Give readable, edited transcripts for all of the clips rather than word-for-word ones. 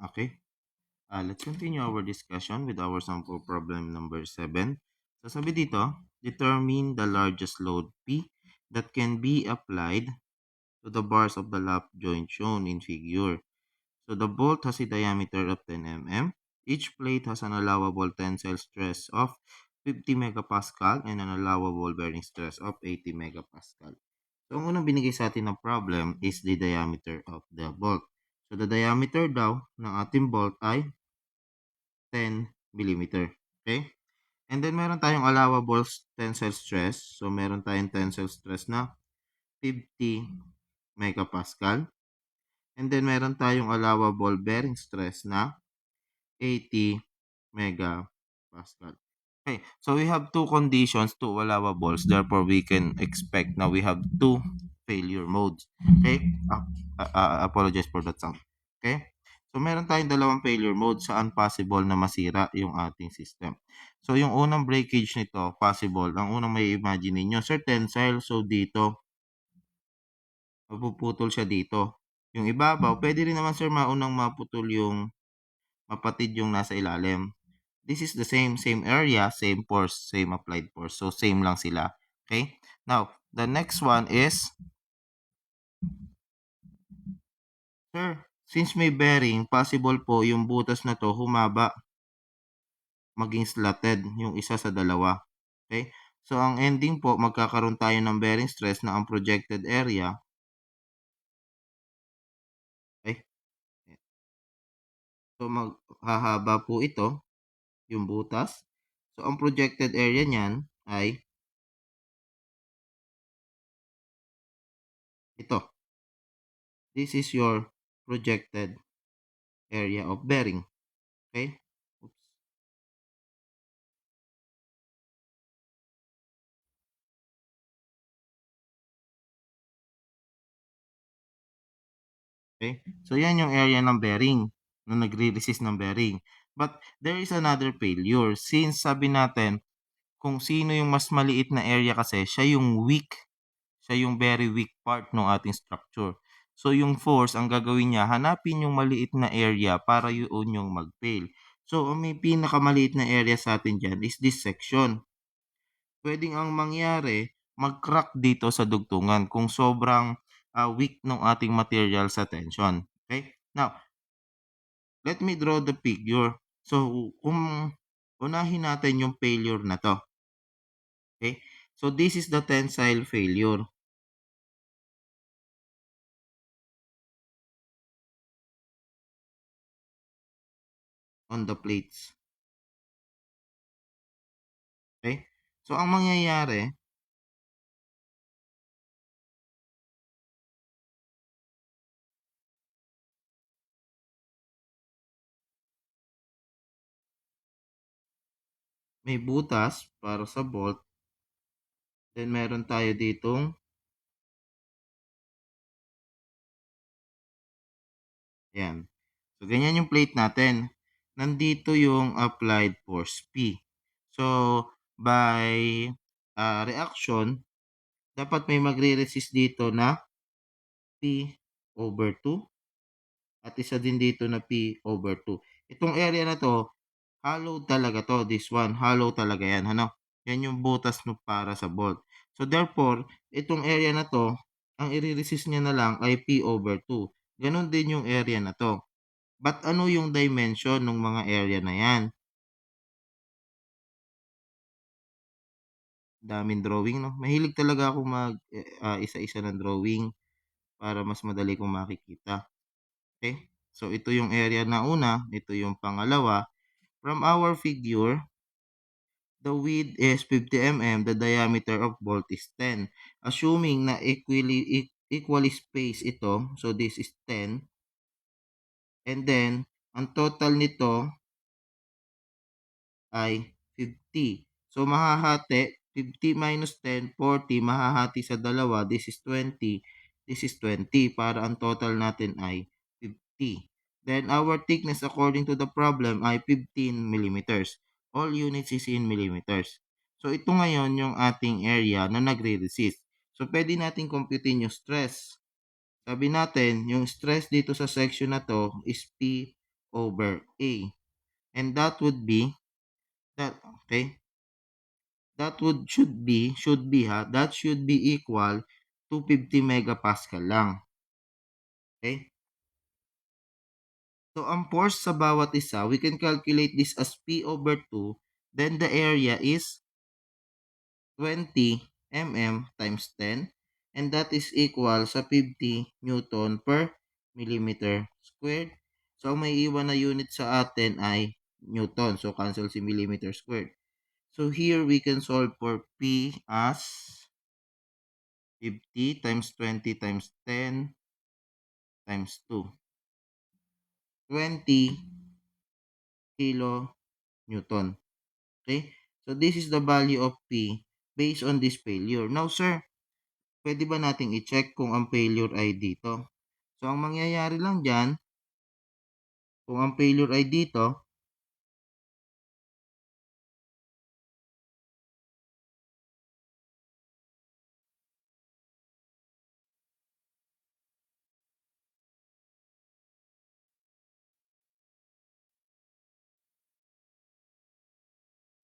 Okay, let's continue our discussion with our sample problem number 7. So sabi dito, determine the largest load P that can be applied to the bars of the lap joint shown in figure. So the bolt has a diameter of 10 mm. Each plate has an allowable tensile stress of 50 megapascal and an allowable bearing stress of 80 megapascal. So ang unang binigay sa atin ng problem is the diameter of the bolt. So the diameter daw ng ating bolt ay 10 millimeter. Okay? And then meron tayong allowable tensile stress. So meron tayong tensile stress na 50 megapascal. And then meron tayong allowable bearing stress na 80 megapascal. Okay, so we have two conditions, two allowables. Therefore, we can expect now we have two failure modes. Okay? Apologize for that sound. Okay? So, meron tayong dalawang failure mode saan possible na masira yung ating system. So, yung unang breakage nito, possible. Ang unang may imagine ninyo, sir, tensile. So, dito, mapuputol siya dito. Yung ibabaw, pwede rin naman, sir, maunang maputol yung mapatid yung nasa ilalim. This is the same area, same force, same applied force. So, same lang sila. Okay? Now, the next one is, sir, since may bearing, possible po yung butas na to humaba maging slotted yung isa sa dalawa. Okay? So, ang ending po, magkakaroon tayo ng bearing stress na ang projected area ay, so maghahaba po ito, yung butas. So, ang projected area niyan ay ito. This is your projected area of bearing. Okay? Oops. Okay? So, yan yung area ng bearing na nagre-resist ng bearing. But there is another failure. Since sabi natin, kung sino yung mas maliit na area kasi, siya yung weak. Siya yung very weak part ng ating structure. So, yung force, ang gagawin niya, hanapin yung maliit na area para yun yung mag-fail. So, ang may pinakamaliit na area sa atin dyan is this section. Pwedeng ang mangyari, mag-crack dito sa dugtungan kung sobrang weak ng ating material sa tension. Okay? Now, let me draw the figure. So, kung unahin natin yung failure na to. Okay? So, this is the tensile failure on the plates. Okay? So, ang mangyayari, may butas para sa bolt. Then, meron tayo ditong yan. So, ganyan yung plate natin. Nandito yung applied force P. So, by reaction, dapat may magre-resist dito na P over 2 at isa din dito na P over 2. Itong area na to, hollow talaga to. This one, hollow talaga yan. Ano? Yan yung butas no para sa bolt. So, therefore, itong area na to, ang i-resist niya na lang ay P over 2. Ganon din yung area na to. But ano yung dimension ng mga area na yan? Daming drawing, no? Mahilig talaga ako mag isa-isa ng drawing para mas madali kong makikita. Okay? So, ito yung area na una, ito yung pangalawa. From our figure, the width is 50 mm, the diameter of bolt is 10. Assuming na equally spaced ito, so this is 10. And then, ang total nito ay 50. So, mahahati, 50 minus 10, 40, mahahati sa dalawa, this is 20, this is 20, para ang total natin ay 50. Then, our thickness according to the problem ay 15 millimeters. All units is in millimeters. So, ito ngayon yung ating area na nagre-resist. So, pwede natin computein yung stress. Sabi natin, yung stress dito sa section na to is P over A. And that would be, that, okay, that would, that should be equal to 50 megapascal lang. Okay? So, ang force sa bawat isa, we can calculate this as P over 2. Then, the area is 20 mm times 10. And that is equal sa 50 Newton per millimeter squared. So, ang may iwan na unit sa atin ay Newton. So, cancel si millimeter squared. So, here we can solve for P as 50 times 20 times 10 times 2. 20 kilo Newton. Okay? So, this is the value of P based on this failure. Now, sir, pwede ba nating i-check kung ang failure ay dito? So, ang mangyayari lang dyan, kung ang failure ay dito,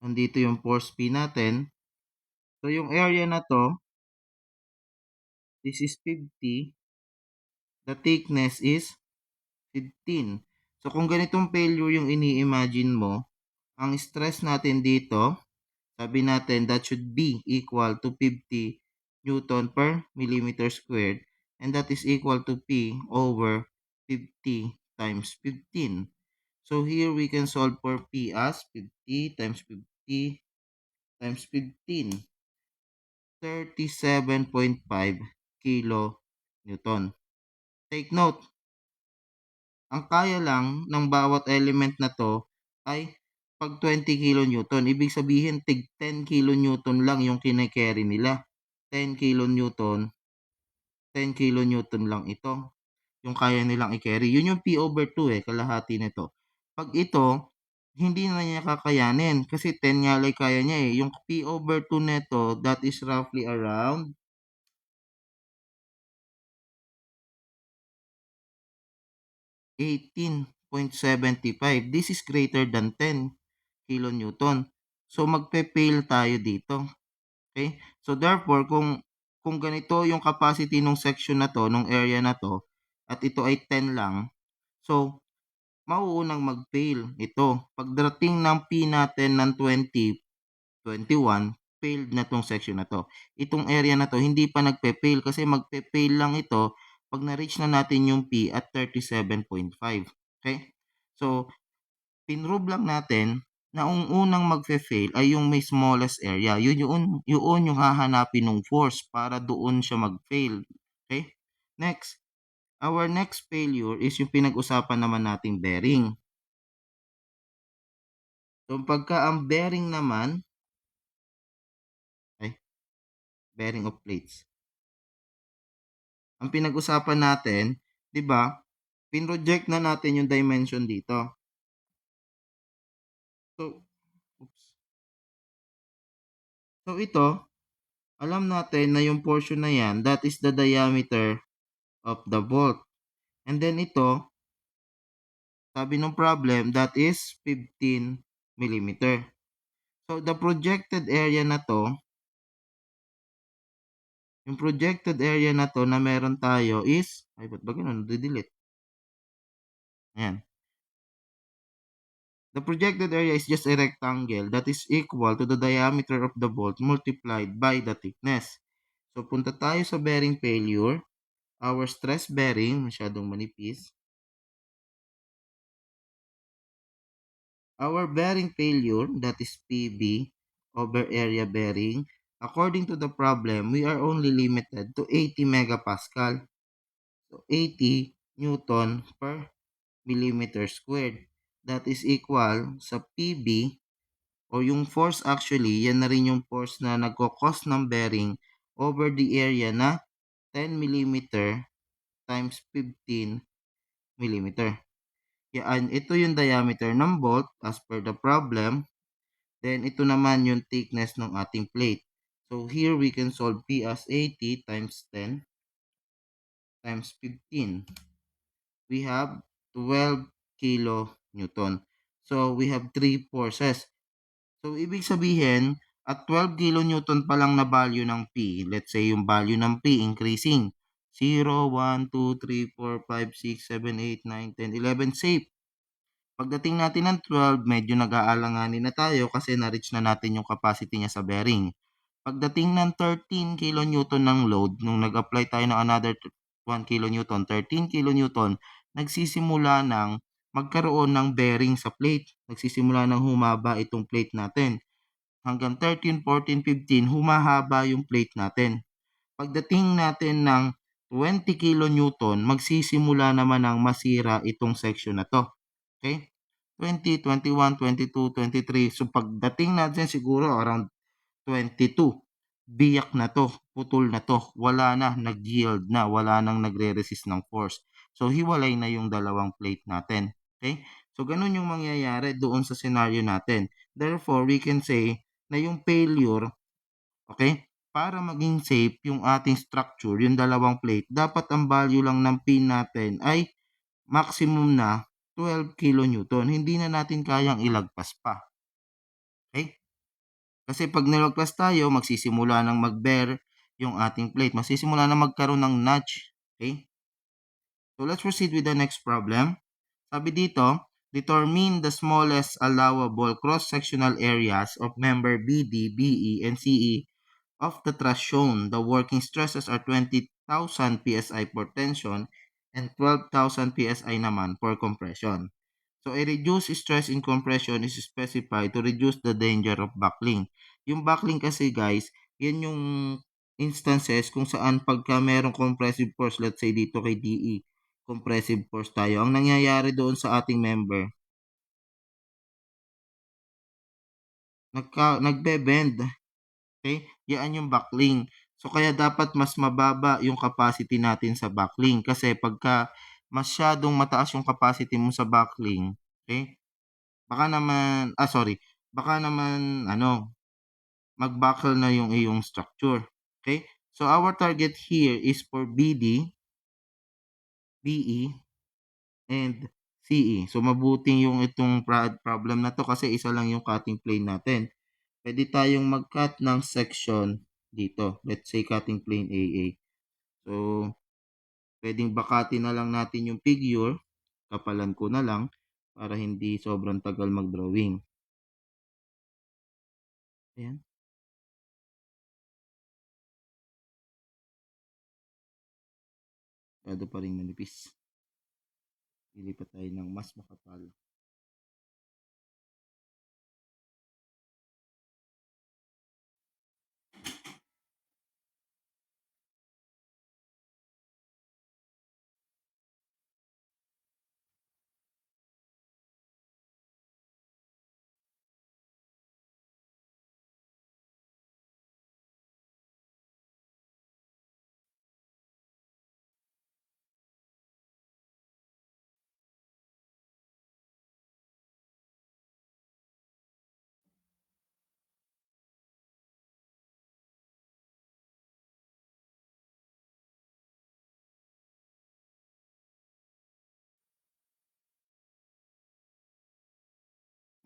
nandito yung force P natin. So, yung area na to, this is 50. The thickness is 15. So, kung ganitong failure yung ini-imagine mo, ang stress natin dito, sabi natin that should be equal to 50 Newton per millimeter squared, and that is equal to P over 50 times 15. So here we can solve for P as 50 times 50 times 15, 37.5 kilo Newton. Take note, ang kaya lang ng bawat element na to ay pag 20 kilonewton. Ibig sabihin, tig 10 kilonewton lang yung kine-carry nila. 10 kilonewton, 10 kilonewton lang ito. Yung kaya nilang i-carry. Yun yung P over 2 kalahati nito. Pag ito, hindi na niya kakayanin kasi 10 nga lang kaya niya eh. Yung P over 2 nito, that is roughly around 18.75. This is greater than 10 kilonewton. So magpe-fail tayo dito. Okay? So therefore, kung ganito yung capacity ng section na to, ng area na to, at ito ay 10 lang, so mauunang mag-fail ito. Pagdating ng P natin ng 20, 21, failed na tong section na to. Itong area na to, hindi pa nagpe-fail kasi magpe-fail lang ito pag na-reach na natin yung P at 37.5. Okay? So, pinrove lang natin na ang unang magfe-fail ay yung may smallest area. Yun yung hahanapin ng force para doon siya mag-fail. Okay? Next, our next failure is yung pinag-usapan naman nating bearing. So, pagka ang bearing naman, bearing of plates. Ang pinag-usapan natin, 'di ba? Pinroject na natin yung dimension dito. So, oops. So ito, alam natin na yung portion na yan, that is the diameter of the bolt. And then ito, sabi ng problem, that is 15 millimeter. So the projected area na to, yung projected area na to na meron tayo is, ay ba't ba ganun? Delete. Ayan. The projected area is just a rectangle that is equal to the diameter of the bolt multiplied by the thickness. So, punta tayo sa bearing failure. Our stress bearing, masyadong manipis. Our bearing failure, that is PB, over area bearing, according to the problem, we are only limited to 80 megapascal. So, 80 Newton per millimeter squared. That is equal sa PB, o yung force actually, yan na rin yung force na nagkakos ng bearing over the area na 10 mm times 15 mm. Yan, ito yung diameter ng bolt as per the problem. Then, ito naman yung thickness ng ating plate. So, here we can solve P as 80 times 10 times 15. We have 12 kilo Newton. So, we have three forces. So, ibig sabihin, at 12 kilonewton pa lang na value ng P, let's say yung value ng P increasing, 0, 1, 2, 3, 4, 5, 6, 7, 8, 9, 10, 11, safe. Pagdating natin ng 12, medyo nag-aalanganin na tayo kasi na-reach na natin yung capacity niya sa bearing. Pagdating ng 13 kilonewton ng load, nung nag-apply tayo ng another 1 kilonewton, 13 kilonewton, nagsisimula ng magkaroon ng bearing sa plate. Nagsisimula ng humaba itong plate natin. Hanggang 13, 14, 15, humahaba yung plate natin. Pagdating natin ng 20 kilonewton, magsisimula naman ng masira itong section na to. Okay? 20, 21, 22, 23. So pagdating natin siguro around 22, biyak na to, putol na to, wala na, nag-yield na, wala nang nagre-resist ng force. So hiwalay na yung dalawang plate natin. Okay? So ganun yung mangyayari doon sa scenario natin. Therefore, we can say na yung failure, okay, para maging safe yung ating structure, yung dalawang plate, dapat ang value lang ng pin natin ay maximum na 12 kilonewton. Hindi na natin kayang ilagpas pa. Okay? Kasi pag nilagpas tayo, magsisimula ng mag-bear yung ating plate. Magsisimula na magkaroon ng notch. Okay? So let's proceed with the next problem. Sabi dito, determine the smallest allowable cross-sectional areas of member BD, BE, and CE of the truss shown. The working stresses are 20,000 psi for tension and 12,000 psi naman for compression. So, a reduced stress in compression is specified to reduce the danger of buckling. Yung buckling kasi guys, yan yung instances kung saan pagka merong compressive force, let's say dito kay DE, compressive force tayo. Ang nangyayari doon sa ating member, nagbe-bend. Okay? Yan yung buckling. So, kaya dapat mas mababa yung capacity natin sa buckling. Kasi pagka masyadong mataas yung capacity mo sa buckling, okay? Baka naman, mag-buckle na yung iyong structure. Okay? So, our target here is for BD, BE, and CE. So, mabuting yung itong problem na to kasi isa lang yung cutting plane natin. Pwede tayong mag-cut ng section dito. Let's say cutting plane AA. So, pwedeng bakatin na lang natin yung figure. Kapalan ko na lang para hindi sobrang tagal mag-drawing. Ayan. Masyado pa rin manipis. Ilipat tayo ng mas makapal.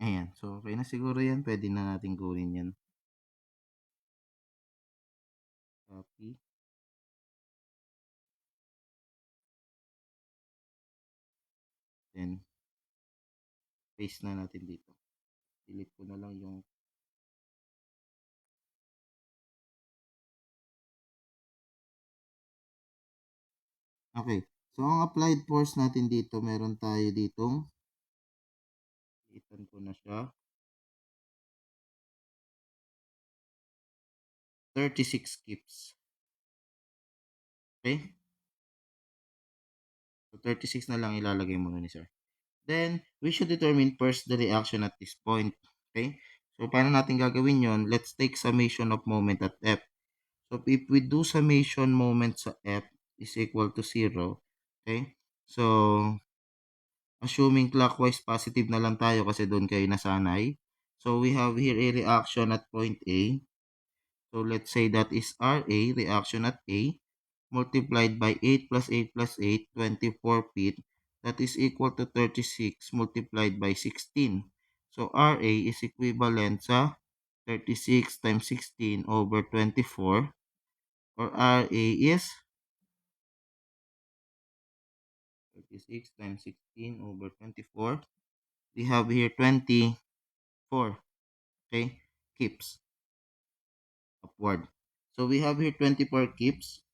Ayan. So, okay na siguro yan. Pwede na natin kunin yan. Copy. Then, paste na natin dito. Delete ko na lang yung okay. So, ang applied force natin dito, meron tayo ditong itan ko na siya. 36 kips. Okay? So, 36 na lang ilalagay muna ni sir. Then, we should determine first the reaction at this point. Okay? So, paano natin gagawin yon? Let's take summation of moment at F. So, if we do summation moment sa F is equal to 0, okay? So, assuming clockwise positive na lang tayo kasi doon kayo nasanay. So, we have here a reaction at point A. So, let's say that is RA, reaction at A, multiplied by 8 plus 8 plus 8, 24 feet. that is equal to 36 multiplied by 16. So RA is equivalent sa 36 times 16 over 24, or RA is 36 times 16 over 24. We have here 24. Okay, kips upward. So we have here 24 kips.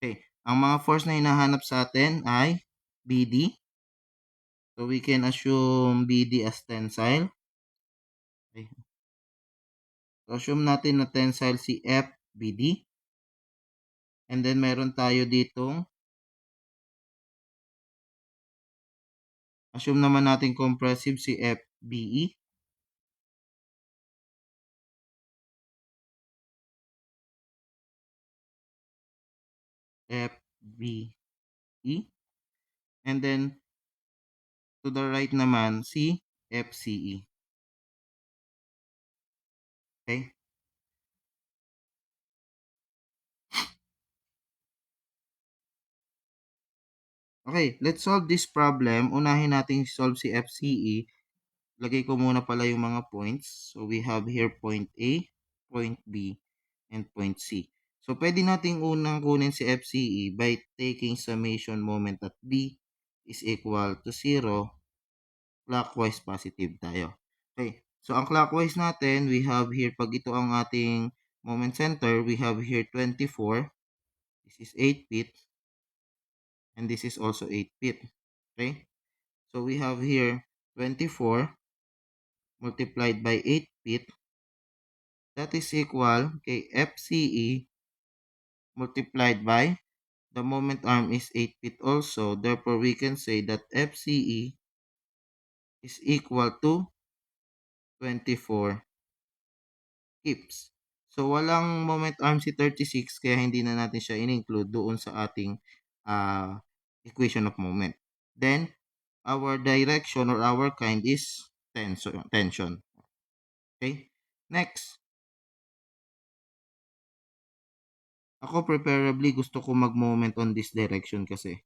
Okay, ang mga force na hinahanap sa atin ay BD. So we can assume BD as tensile. Okay. So assume natin na tensile si FBD. And then meron tayo ditong assume naman natin compressive si FBE. FBE. And then to the right naman si FCE. Okay? Okay, let's solve this problem. Unahin natin solve si FCE. Lagay ko muna pala yung mga points. So we have here point A, point B, and point C. So pwede nating unang kunin si FCE by taking summation moment at B is equal to 0. Clockwise positive tayo. Okay, so ang clockwise natin, we have here, pag ito ang ating moment center, we have here 24. This is 8 feet. And this is also 8 feet. Okay, so we have here 24 multiplied by 8 feet. That is equal kay FCE multiplied by the moment arm is 8 feet also. Therefore, we can say that FCE is equal to 24 kips. So, walang moment arm si 36 kaya hindi na natin siya in-include doon sa ating equation of moment. Then, our direction or our kind is tension. Okay? Next. Ako preferably gusto ko mag-moment on this direction kasi.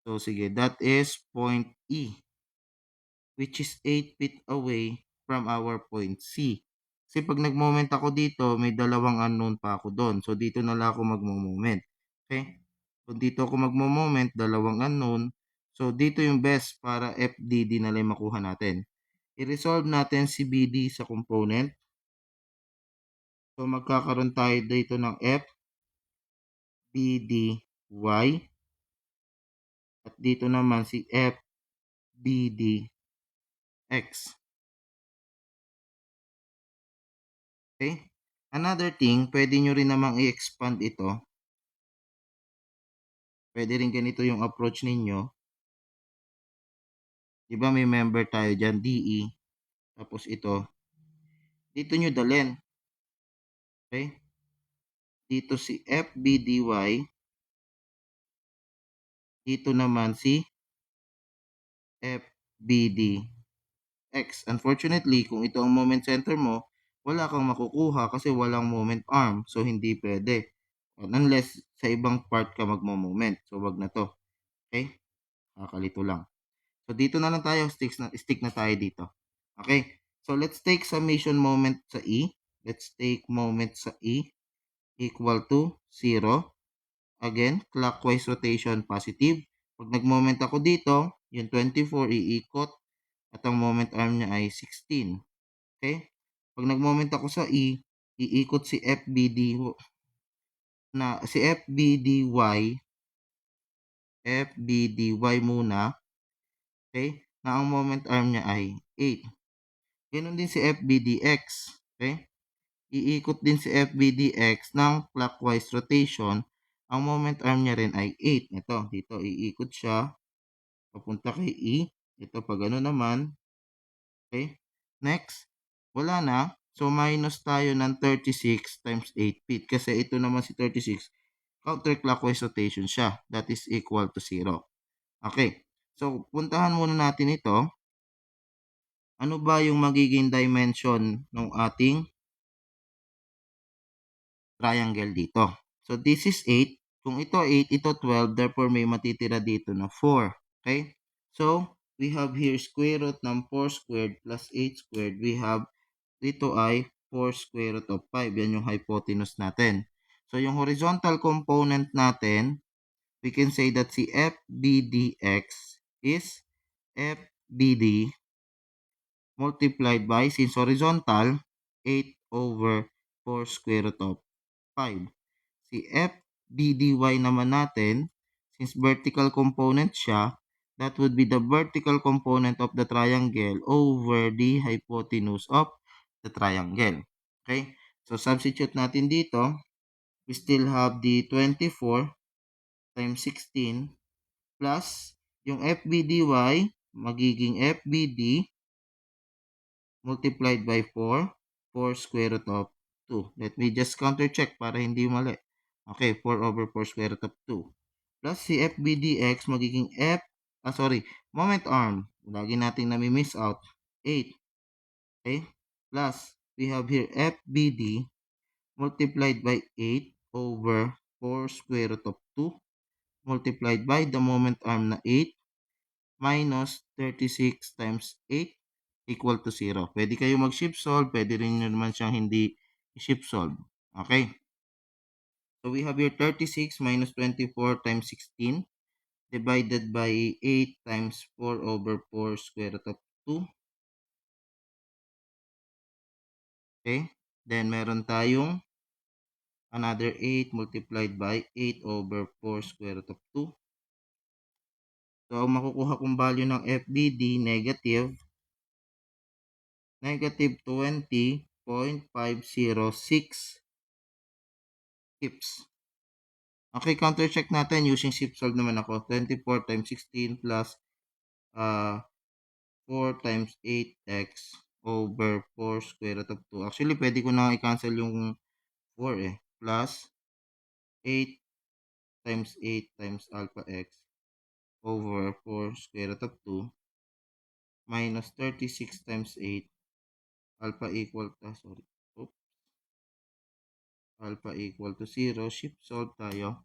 So, sige, that is point E, which is 8 feet away from our point C. Kasi pag nag-moment ako dito, may dalawang unknown pa ako doon. So, dito na lang ako mag-moment. Okay? Kung dito ako mag-moment, dalawang unknown. So, dito yung best para FDD na lang makuha natin. I-resolve natin si BD sa component. So, magkakaroon tayo dito ng FBDY. At dito naman si FBDX. Okay? Another thing, pwede nyo rin namang i-expand ito. Pwede rin ganito yung approach ninyo. Diba may member tayo dyan, DE. Tapos ito. Dito nyo dalhin. Okay? Dito si FBDY. Dito naman si FBDX. Unfortunately, kung ito ang moment center mo, wala kang makukuha kasi walang moment arm. So, hindi pwede. Unless sa ibang part ka magmo-moment. So, wag na to. Okay? Kakalito lang. So, dito na lang tayo. Stick na tayo dito. Okay? So, let's take summation moment sa E. Let's take moment sa E equal to 0. Again, clockwise rotation positive. Pag nag-moment ako dito, yung 24 iikot at ang moment arm niya ay 16. Okay? Pag nag-moment ako sa E, iikot si FBDY muna. Okay? Na ang moment arm niya ay 8. Ganun din si FBDX. Okay? Iikot din si FBDX ng clockwise rotation. Ang moment arm niya rin ay 8. Ito, dito iikot siya. Papunta kay E. Ito pag ano naman. Okay? Next. Wala na. So, minus tayo ng 36 times 8 feet. Kasi ito naman si 36. Counterclockwise rotation siya. That is equal to 0. Okay. So, puntahan muna natin ito. Ano ba yung magiging dimension ng ating triangle dito? So, this is 8. Kung ito 8, ito 12, therefore may matitira dito na 4. Okay? So, we have here square root ng 4 squared plus 8 squared. We have dito ay 4 square root of 5. Yan yung hypotenuse natin. So, yung horizontal component natin, we can say that si FBDX is FBD multiplied by, since horizontal, 8 over 4 square root of 5. Si FBDY naman natin, since vertical component siya, that would be the vertical component of the triangle over the hypotenuse of the triangle. Okay? So, substitute natin dito, we still have the 24 times 16 plus yung FBDY, magiging FBD multiplied by 4, 4 square root of 2. Let me just counter check para hindi mali. Okay, 4 over 4 square root of 2. Plus si FBDX magiging moment arm. Lagi natin nami-miss out. 8. Okay? Plus, we have here FBD multiplied by 8 over 4 square root of 2 multiplied by the moment arm na 8 minus 36 times 8 equal to 0. Pwede kayo mag-shift solve, pwede rin nyo naman siyang hindi shift solve. Okay? So we have here 36 minus 24 times 16 divided by 8 times 4 over 4 square root of 2. Okay? Then meron tayong another 8 multiplied by 8 over 4 square root of 2. So, ang makukuha kong value ng FBD, negative 20.506 kips. Okay, counter check natin using shift solve naman ako. 24 times 16 plus 4 times 8x over 4 square root of 2. Actually, pwede ko na i-cancel yung 4 plus 8 times 8 times alpha x over 4 square root of 2 minus 36 times 8 alpha equal to, alpha equal to 0. Shift solve tayo.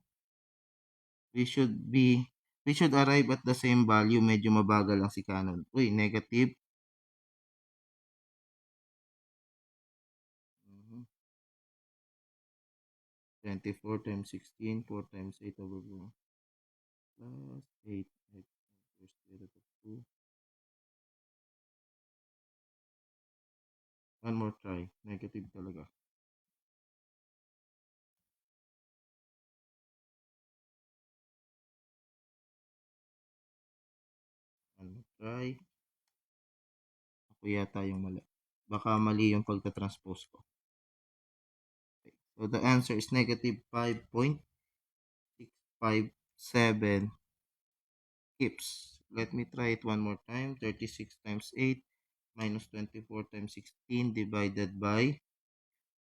We should arrive at the same value. Medyo mabagal lang si Canon. Uy, negative. 24 times 16, 4 times 8 over 4 plus 8 x over square root of 2. One more try. Negative talaga. One more try. Ako yata yung mali. Baka mali yung pagta-transpose ko. Okay. So the answer is negative 5.657 kips. Let me try it one more time. 36 times 8 minus 24 times 16 divided by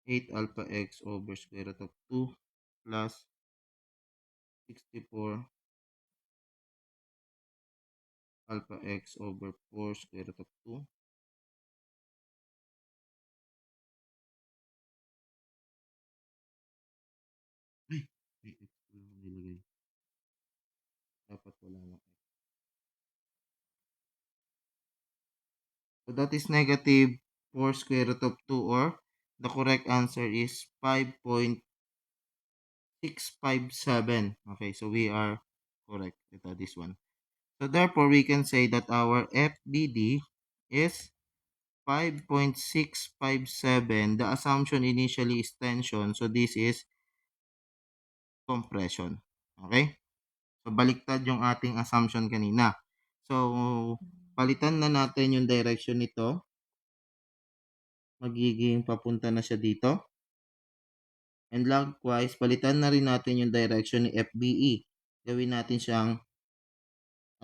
8 alpha x over square root of 2 plus 64 alpha x over 4 square root of 2. Ay, may x lang nilagay. Dapat wala na x. So that is negative 4 square root of 2, or the correct answer is 5.657. Okay, so we are correct. Ito, this one. So therefore, we can say that our FBD is 5.657. The assumption initially is tension. So this is compression. Okay? So baliktad yung ating assumption kanina. So palitan na natin yung direction nito. Magiging papunta na siya dito. And likewise, palitan na rin natin yung direction ni FBE. Gawin natin siyang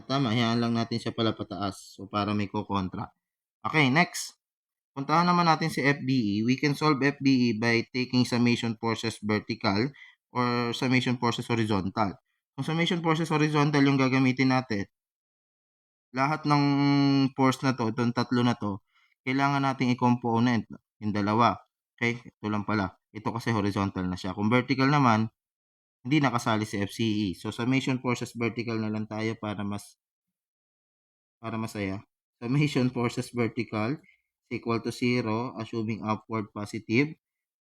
tama, hayaan lang natin siya pala pataas. So para may kukontra. Okay, next. Puntahan naman natin si FBE. We can solve FBE by taking summation forces vertical or summation forces horizontal. Kung summation forces horizontal yung gagamitin natin, lahat ng force na to, itong tatlo na to, kailangan nating i-component yung dalawa. Okay? Ito lang pala. Ito kasi horizontal na siya. Kung vertical naman, hindi nakasali si FCE. So, summation forces vertical na lang tayo para masaya. Summation forces vertical is equal to 0, assuming upward positive.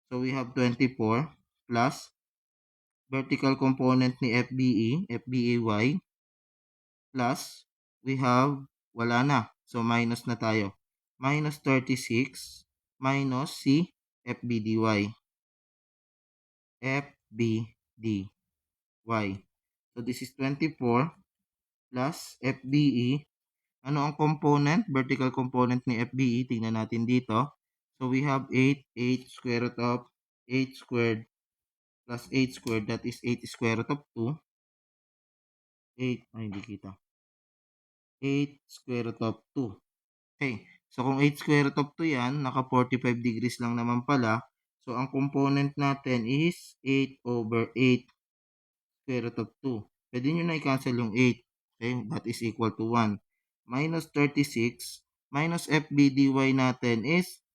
So, we have 24 plus vertical component ni FBEY, plus we have, wala na. So, minus na tayo. Minus 36 minus si FBDY. FBDY. So, this is 24 plus FBE. Ano ang component? Vertical component ni FBE. Tingnan natin dito. So, we have 8 square root of 8 squared plus 8 squared. That is 8 square root of 2. 8, ay hindi kita. 8 square root of 2. Okay. So, kung 8 square root of 2 yan, naka 45 degrees lang naman pala. So, ang component natin is 8 over 8 square root of 2. Pwede nyo na i-cancel yung 8. Okay, that is equal to 1. Minus 36 minus FBDY natin is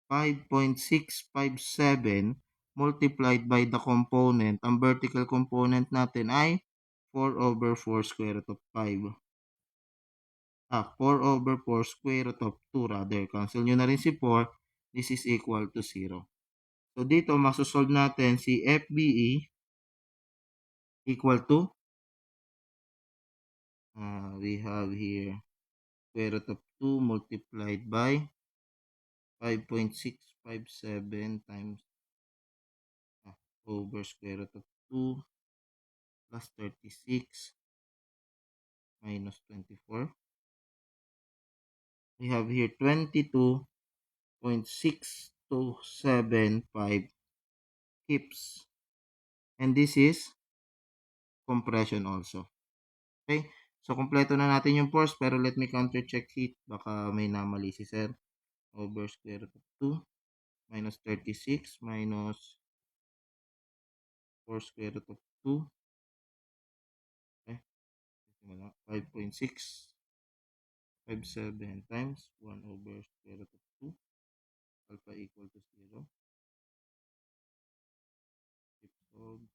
5.657 multiplied by the component. Ang vertical component natin ay 4 over 4 square root of 5. 4 over 4 square root of 2 rather. Cancel nyo na rin si 4. This is equal to 0. So, dito, masosolve natin si FBE equal to we have here square root of 2 multiplied by 5.657 times over square root of 2 plus 36 minus 24. We have here 22.6275 kips. And this is compression also. Okay? So, kompleto na natin yung force, pero let me counter check it. Baka may namali si sir. Over square root of 2 minus 36 minus 4 square root of 2. Okay? 5.657 times 1 over square root of 2. Alpha equal to 0. Solve.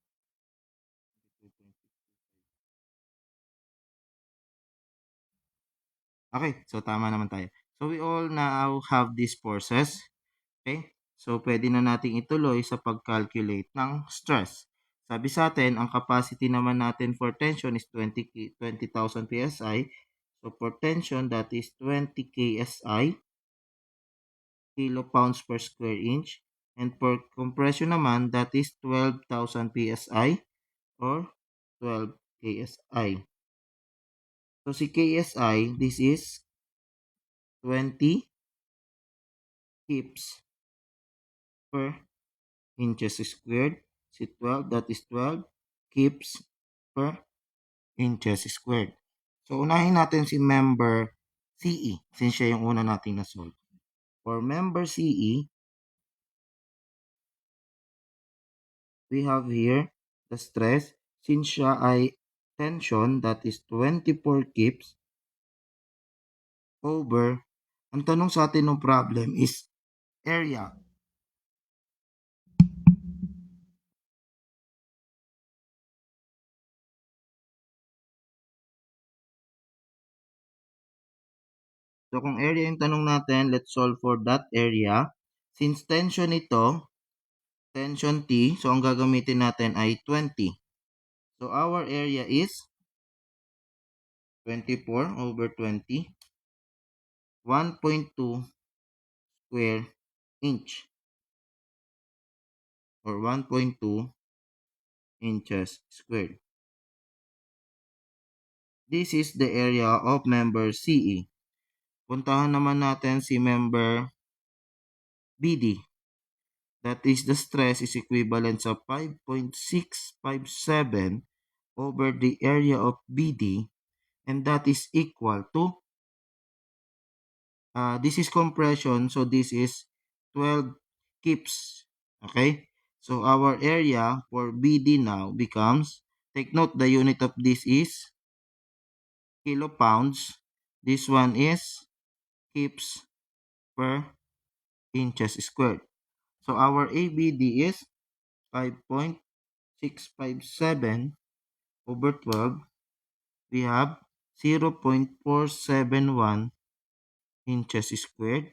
22.625. Okay, so tama naman tayo. So, we all now have these forces. Okay? So, pwede na nating ituloy sa pag-calculate ng stress. Sabi sa atin, ang capacity naman natin for tension is 20,000 PSI. So, for tension, that is 20 KSI, kilopounds per square inch. And for compression naman, that is 12,000 PSI or 12 KSI. So, si KSI, this is 20 kips per inches squared. Si 12, that is 12 kips per inches squared. So, unahin natin si member CE since siya yung una nating na-solve. For member CE, we have here the stress. Since siya ay tension, that is 24 kips over, ang tanong sa atin ng problem is area. So, kung area yung tanong natin, let's solve for that area. Since tension ito, tension T, so ang gagamitin natin ay 20. So, our area is 24 over 20, 1.2 square inch or 1.2 inches squared. This is the area of member CE. Puntahan naman natin si member BD. That is the stress is equivalent sa 5.657 over the area of BD, and that is equal to this is compression, so this is 12 kips. Okay? So our area for BD now becomes, take note the unit of this is kilopounds. This one is kips per inches squared. So our ABD is 657 over 12, we have 0.471 inches squared.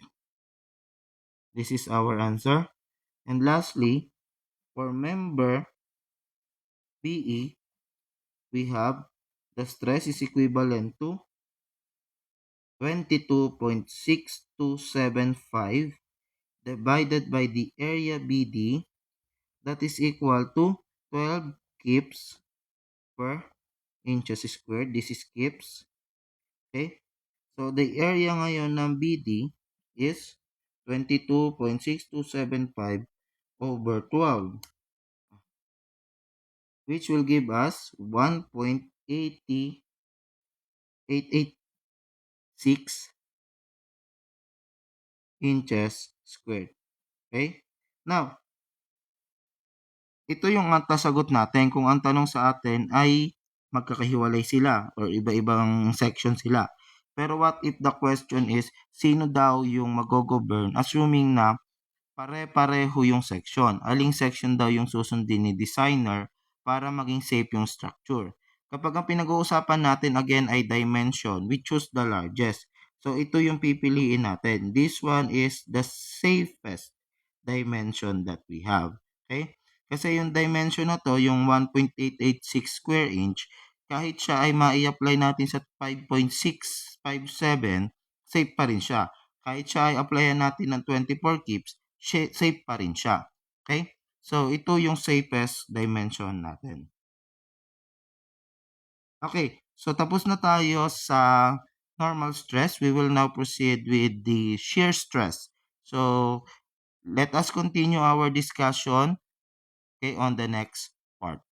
This is our answer. And lastly, for member BE, we have the stress is equivalent to 22.6275 divided by the area BD, that is equal to 12 kips per inches squared. This is kips. Okay? So, the area ngayon ng BD is 22.6275 over 12, which will give us 1.886 inches squared. Okay? Now, ito yung sagot natin kung ang tanong sa atin ay magkakahiwalay sila or iba-ibang section sila. Pero what if the question is, sino daw yung mag-govern assuming na pare-pareho yung section? Aling section daw yung susundin ni designer para maging safe yung structure? Kapag ang pinag-uusapan natin again ay dimension, we choose the largest. So ito yung pipiliin natin. This one is the safest dimension that we have. Okay? Kasi yung dimension na to, yung 1.886 square inch, kahit siya ay mai-apply natin sa 5.657, safe pa rin siya. Kahit siya ay applyan natin ng 24 kips, safe pa rin siya. Okay? So, ito yung safest dimension natin. Okay, so tapos na tayo sa normal stress. We will now proceed with the shear stress. So, let us continue our discussion, okay, on the next part.